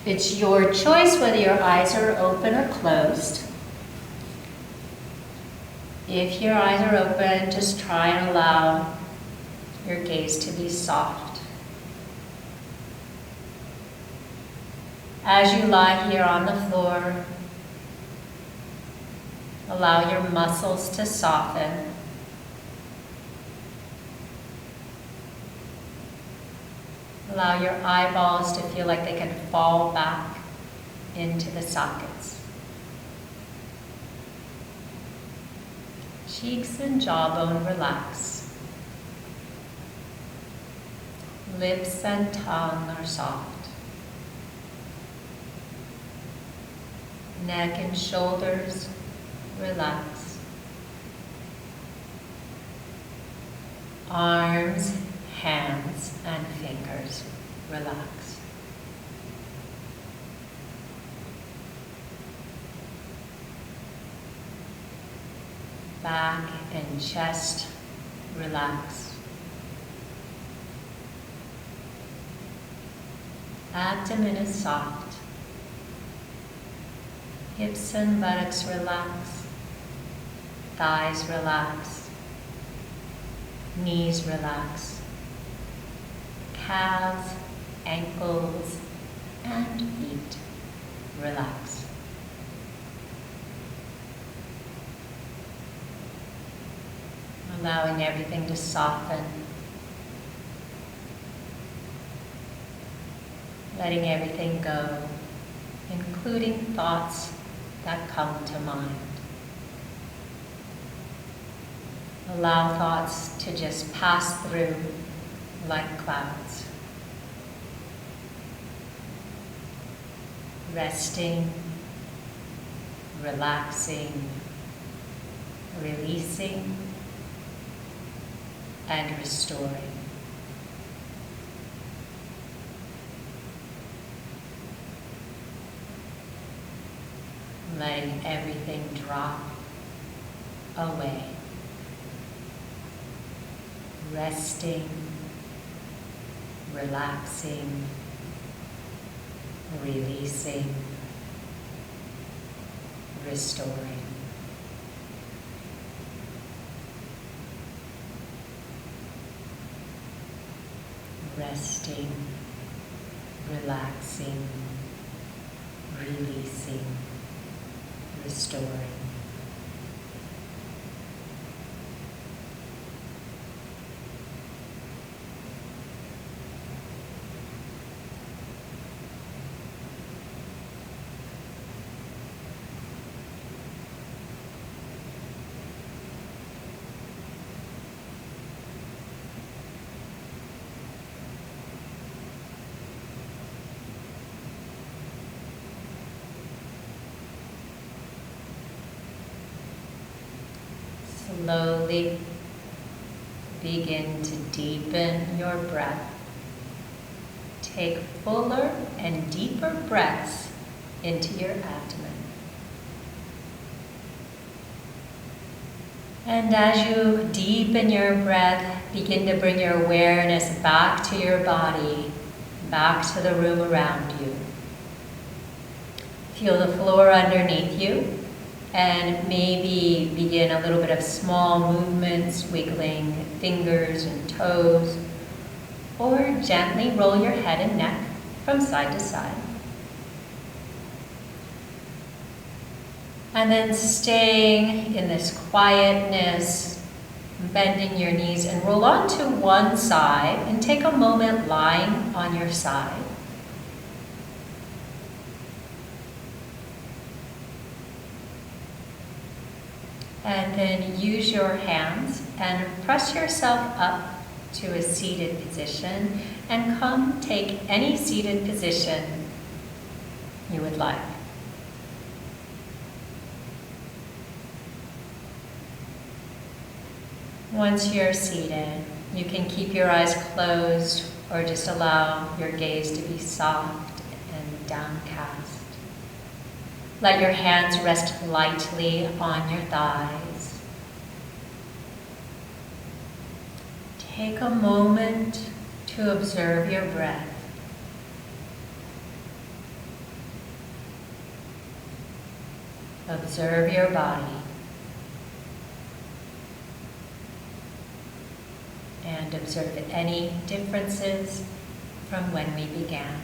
B: It's your choice whether your eyes are open or closed. If your eyes are open, just try and allow your gaze to be soft. As you lie here on the floor, allow your muscles to soften. Allow your eyeballs to feel like they can fall back into the sockets. Cheeks and jawbone relax. Lips and tongue are soft. Neck and shoulders relax. Arms, hands, and fingers relax. Back and chest relax. Abdomen is soft. Hips and buttocks relax. Thighs relax. Knees relax. Calves, ankles, and feet relax. Allowing everything to soften. Letting everything go, including thoughts that come to mind. Allow thoughts to just pass through like clouds. Resting, relaxing, releasing, and restoring. Letting everything drop away. Resting, relaxing, releasing, restoring. Resting, relaxing, releasing, restoring.
A: slowly begin to deepen your breath. Take fuller and deeper breaths into your abdomen. And as you deepen your breath, begin to bring your awareness back to your body, back to the room around you. Feel the floor underneath you, and maybe begin a little bit of small movements, wiggling fingers and toes, or gently roll your head and neck from side to side. And then staying in this quietness, bending your knees, and roll onto one side and take a moment lying on your side. And then use your hands and press yourself up to a seated position, and come take any seated position you would like. Once you're seated, you can keep your eyes closed or just allow your gaze to be soft and downcast. Let your hands rest lightly on your thighs. Take a moment to observe your breath. Observe your body. And observe any differences from when we began.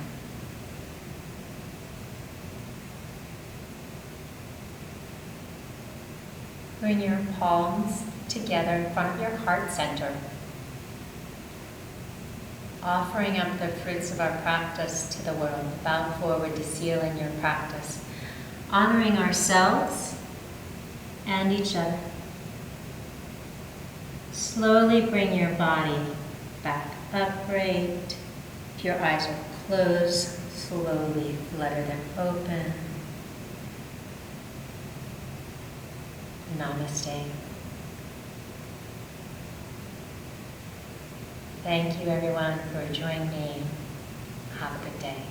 A: Bring your palms together in front of your heart center, offering up the fruits of our practice to the world. Bow forward to seal in your practice, honoring ourselves and each other. Slowly bring your body back upright. If your eyes are closed, slowly flutter them open. Namaste. Thank you everyone for joining me. Have a good day.